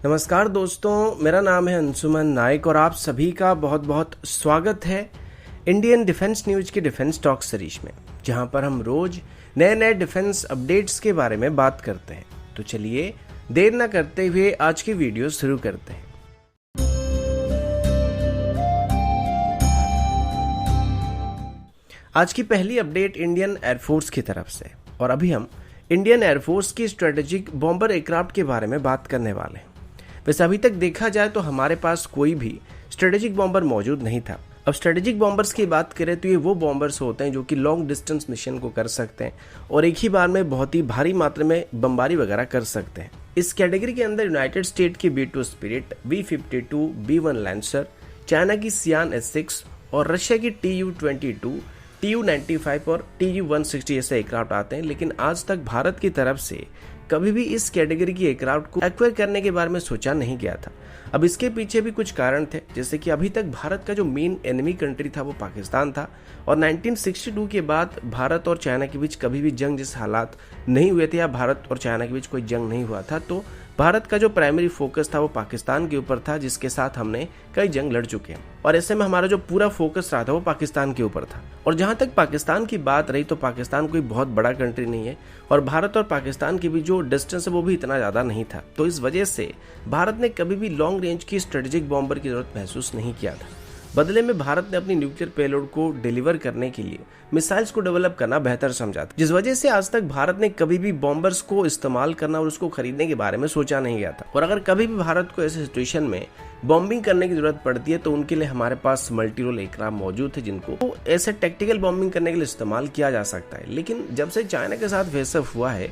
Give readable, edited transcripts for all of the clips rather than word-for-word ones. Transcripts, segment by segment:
नमस्कार दोस्तों, मेरा नाम है अंशुमन नाइक और आप सभी का बहुत बहुत स्वागत है इंडियन डिफेंस न्यूज की डिफेंस टॉक सीरीज में, जहां पर हम रोज नए नए डिफेंस अपडेट्स के बारे में बात करते हैं। तो चलिए देर न करते हुए आज की वीडियो शुरू करते हैं। आज की पहली अपडेट इंडियन एयरफोर्स की तरफ से, और अभी हम इंडियन एयरफोर्स की स्ट्रेटेजिक बॉम्बर एयरक्राफ्ट के बारे में बात करने वाले हैं। वैसे अभी तक देखा जाए तो हमारे पास कोई भी स्ट्रेटेजिक बॉम्बर मौजूद नहीं था। अब स्ट्रेटेजिक बॉम्बर्स की बात करें तो ये वो बॉम्बर्स होते हैं जो कि लॉन्ग डिस्टेंस मिशन को कर सकते हैं और एक ही बार में बहुत ही भारी मात्रा में बमबारी वगैरह कर सकते हैं। इस कैटेगरी के अंदर यूनाइटेड स्टेट की B-2 spirit, B-52, B-1 lancer, China की सियान S-6 और रशिया की Tu-22, Tu-95 और Tu-160 ऐसे एयरक्राफ्ट आते हैं। लेकिन आज तक भारत की तरफ से कभी भी इस कैटेगरी की एयरक्राफ्ट को एक्वायर करने के बारे में सोचा नहीं गया था। अब इसके पीछे भी कुछ कारण थे, जैसे कि अभी तक भारत का जो मेन एनिमी कंट्री था वो पाकिस्तान था और 1962 के बाद भारत और चाइना के बीच कभी भी जंग जैसे हालात नहीं हुए थे या भारत और चाइना के बीच कोई जंग नहीं हुआ था। तो भारत का जो प्राइमरी फोकस था वो पाकिस्तान के ऊपर था, जिसके साथ हमने कई जंग लड़ चुके हैं और ऐसे में हमारा जो पूरा फोकस रहा था वो पाकिस्तान के ऊपर था। और जहां तक पाकिस्तान की बात रही तो पाकिस्तान कोई बहुत बड़ा कंट्री नहीं है और भारत और पाकिस्तान के बीच जो डिस्टेंस है वो भी इतना ज्यादा नहीं था। तो इस वजह से भारत ने कभी भी लॉन्ग रेंज की स्ट्रेटेजिक बॉम्बर की जरूरत महसूस नहीं किया था। बदले में भारत ने अपनी न्यूक्लियर पेलोड को डिलीवर करने के लिए मिसाइल्स को डेवलप करना बेहतर समझा था, जिस वजह से आज तक भारत ने कभी भी बॉम्बर्स को इस्तेमाल करना और उसको खरीदने के बारे में सोचा नहीं गया था। और अगर कभी भी भारत को ऐसे सिचुएशन में बॉम्बिंग करने की जरूरत पड़ती है तो उनके लिए हमारे पास मल्टी रोल एयरक्राफ्ट मौजूद है जिनको ऐसे टैक्टिकल बॉम्बिंग करने के लिए इस्तेमाल किया जा सकता है। लेकिन जब से चाइना के साथ फेस ऑफ हुआ है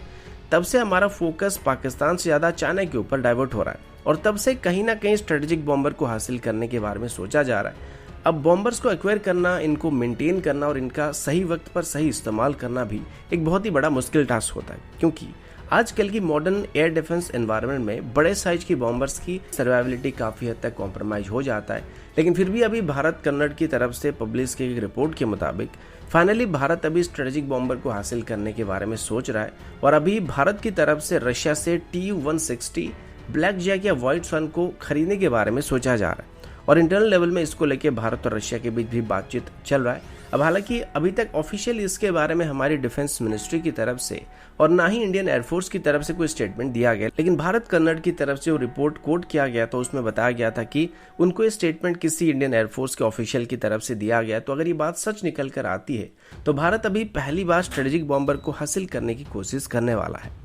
तब से हमारा फोकस पाकिस्तान से ज्यादा चाइना के ऊपर डाइवर्ट हो रहा है और तब से कहीं ना कहीं स्ट्रेटेजिक बॉम्बर को हासिल करने के बारे में सोचा जा रहा है। अब बॉम्बर्स को एक्वायर करना, इनको मेंटेन करना और इनका सही वक्त पर सही इस्तेमाल करना भी एक बहुत ही बड़ा मुश्किल टास्क होता है, क्योंकि आजकल की मॉडर्न एयर डिफेंस एनवायरनमेंट में बड़े साइज की बॉम्बर्स की सर्वाइवलिटी काफी हद तक कॉम्प्रोमाइज हो जाता है। लेकिन फिर भी अभी भारत कन्नड़ की तरफ से पब्लिश की एक रिपोर्ट के मुताबिक फाइनली भारत अभी स्ट्रेटेजिक बॉम्बर को हासिल करने के बारे में सोच रहा है और अभी भारत की तरफ से रशिया से Tu-160, ब्लैक जैक या व्हाइट सन को खरीदने के बारे में सोचा जा रहा है और इंटरनल लेवल में इसको लेके भारत और रशिया के बीच भी बातचीत चल रहा है। अब हालांकि अभी तक ऑफिशियल इसके बारे में हमारी डिफेंस मिनिस्ट्री की तरफ से और ना ही इंडियन एयरफोर्स की तरफ से कोई स्टेटमेंट दिया गया, लेकिन भारत कन्नड़ की तरफ से वो रिपोर्ट कोट किया गया तो उसमें बताया गया था कि उनको ये स्टेटमेंट किसी इंडियन एयरफोर्स के ऑफिशियल की तरफ से दिया गया। तो अगर ये बात सच निकल कर आती है तो भारत अभी पहली बार स्ट्रेटेजिक बॉम्बर को हासिल करने की कोशिश करने वाला है।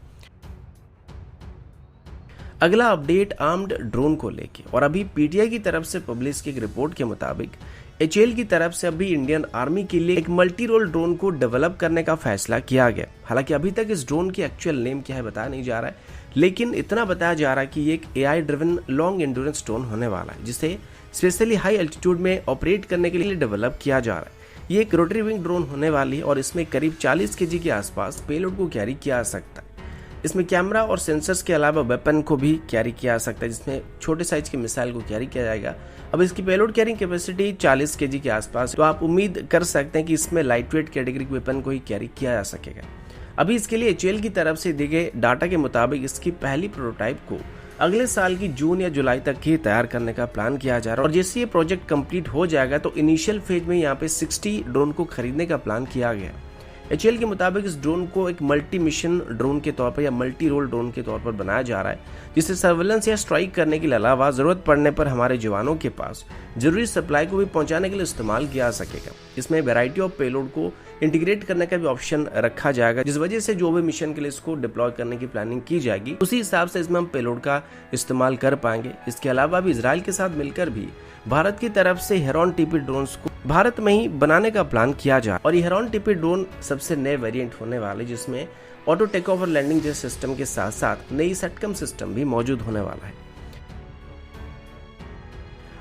अगला अपडेट आर्म्ड ड्रोन को लेके, और अभी पीटीआई की तरफ से पब्लिश की एक रिपोर्ट के मुताबिक HAL की तरफ से अभी इंडियन आर्मी के लिए एक मल्टी रोल ड्रोन को डेवलप करने का फैसला किया गया। हालांकि अभी तक इस ड्रोन की एक्चुअल नेम क्या है बताया नहीं जा रहा है, लेकिन इतना बताया जा रहा है कि ये एक AI driven long endurance drone होने वाला है जिसे स्पेशली हाई एल्टीट्यूड में ऑपरेट करने के लिए डेवलप किया जा रहा है। ये एक रोटरी विंग ड्रोन होने वाली है और इसमें करीब 40 kg के आसपास पेलोड को कैरी किया जा सकता है। इसमें कैमरा और सेंसर्स के अलावा वेपन को भी कैरी किया जा सकता है, जिसमें छोटे साइज के मिसाइल को कैरी किया जाएगा। अब इसकी पेलोड कैरिंग कैपेसिटी 40 kg के आसपास, तो आप उम्मीद कर सकते हैं कि इसमें लाइट वेट कैटेगरी के वेपन को ही कैरी किया जा सकेगा। अभी इसके लिए HAL की तरफ से दिए गए डाटा के मुताबिक इसकी पहली प्रोटोटाइप को अगले साल की जून या जुलाई तक ही तैयार करने का प्लान किया जा रहा है और जैसे ये प्रोजेक्ट कंप्लीट हो जाएगा तो इनिशियल फेज में यहाँ पे 60 ड्रोन को खरीदने का प्लान किया गया। HAL के मुताबिक इस ड्रोन को एक मल्टी मिशन ड्रोन के तौर पर या मल्टी रोल ड्रोन के तौर पर बनाया जा रहा है, जिसे सर्वेलेंस या स्ट्राइक करने के अलावा जरूरत पड़ने पर हमारे जवानों के पास जरूरी सप्लाई को भी पहुंचाने के लिए इस्तेमाल किया जा सकेगा। इसमें वैरायटी ऑफ पेलोड को इंटीग्रेट करने का भी ऑप्शन रखा जाएगा, जिस वजह से जो भी मिशन के लिए इसको डिप्लॉय करने की प्लानिंग की जाएगी उसी हिसाब से इसमें हम पेलोड का इस्तेमाल कर पाएंगे। इसके अलावा भी इजराइल के साथ मिलकर भी भारत की तरफ से हेरॉन टीपी ड्रोन्स को भारत में ही बनाने का प्लान किया जा, और ये हेरॉन टीपी ड्रोन सबसे नए वेरिएंट होने वाले जिसमें ऑटो टेक ओवर लैंडिंग जैसे सिस्टम के साथ साथ नई सेटकम सिस्टम भी मौजूद होने वाला है।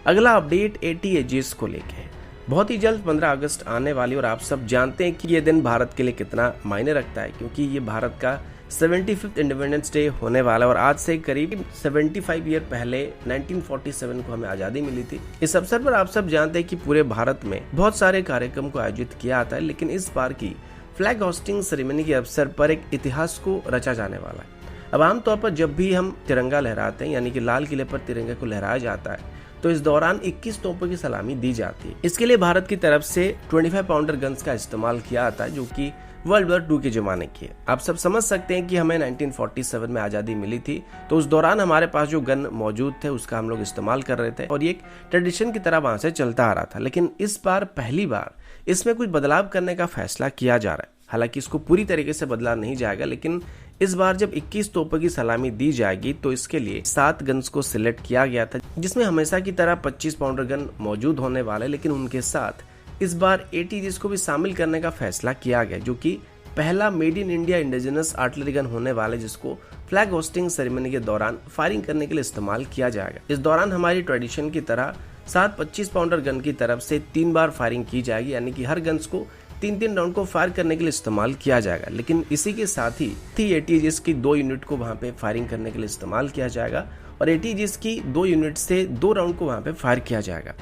अगला अपडेट ATAGS को लेके है। बहुत ही जल्द 15 अगस्त आने वाली और आप सब जानते हैं कि ये दिन भारत के लिए कितना मायने रखता है, क्योंकि ये भारत का 75th इंडिपेंडेंस डे होने वाला है और आज से करीब 75 ईयर पहले 1947 को हमें आज़ादी मिली थी। इस अवसर पर आप सब जानते हैं कि पूरे भारत में बहुत सारे कार्यक्रम को आयोजित किया जाता है, लेकिन इस बार की फ्लैग होस्टिंग सेरेमनी के अवसर पर एक इतिहास को रचा जाने वाला है। अब आमतौर पर जब भी हम तिरंगा लहराते हैं, यानी कि लाल किले पर तिरंगे को लहराया जाता है, तो इस दौरान 21 तोपों की सलामी दी जाती है। इसके लिए भारत की तरफ से 25 पाउंडर गन्स का इस्तेमाल किया जाता है, जो कि वर्ल्ड वॉर 2 के जमाने की है। आप सब समझ सकते हैं कि हमें 1947 में आज़ादी मिली थी, तो उस दौरान हमारे पास जो गन मौजूद थे उसका हम लोग इस्तेमाल कर रहे थे और ये एक ट्रेडिशन की तरह वहां से चलता आ रहा था। लेकिन इस बार पहली बार इसमें कुछ बदलाव करने का फैसला किया जा रहा है। हालांकि इसको पूरी तरीके से बदला नहीं जाएगा, लेकिन इस बार जब 21 तोपों की सलामी दी जाएगी तो इसके लिए 7 गन्स को सिलेक्ट किया गया था, जिसमें हमेशा की तरह 25 पाउंडर गन मौजूद होने वाले, लेकिन उनके साथ इस बार ATGs को भी शामिल करने का फैसला किया गया, जो कि पहला made in India indigenous artillery gun होने वाले, जिसको फ्लैग होस्टिंग सेरेमनी के दौरान फायरिंग करने के लिए इस्तेमाल किया जाएगा। इस दौरान हमारी ट्रेडिशन की तरह 7 25 पाउंडर गन की तरफ से 3 बार फायरिंग की जाएगी, यानी कि हर गन्स को 3-3 राउंड को फायर करने के लिए इस्तेमाल किया जाएगा। लेकिन इसी के साथ ही ATGs की 2 यूनिट को वहां पे फायरिंग करने के लिए इस्तेमाल किया जाएगा और ATGs की 2 यूनिट से 2 राउंड को वहां पे फायर किया जाएगा।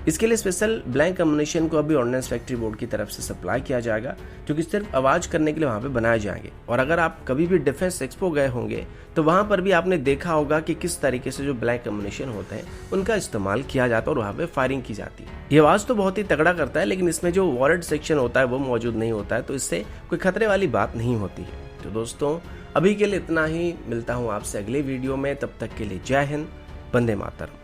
इसके लिए स्पेशल ब्लैंक अम्यूनिशन को अभी ऑर्डिनेंस फैक्ट्री बोर्ड की तरफ से सप्लाई किया जाएगा, जो कि सिर्फ आवाज करने के लिए वहां पे बनाए जाएंगे। और अगर आप कभी भी डिफेंस एक्सपो गए होंगे तो वहां पर भी आपने देखा होगा कि किस तरीके से जो ब्लैंक अम्यूनिशन होते हैं उनका इस्तेमाल किया जाता है और वहां पे फायरिंग की जाती है। ये आवाज तो बहुत ही तगड़ा करता है, लेकिन इसमें जो वॉरेड सेक्शन होता है वो मौजूद नहीं होता है, तो इससे कोई खतरे वाली बात नहीं होती है। तो दोस्तों, अभी के लिए इतना ही। मिलता हूँ आपसे अगले वीडियो में, तब तक के लिए जय हिंद, वंदे मातरम।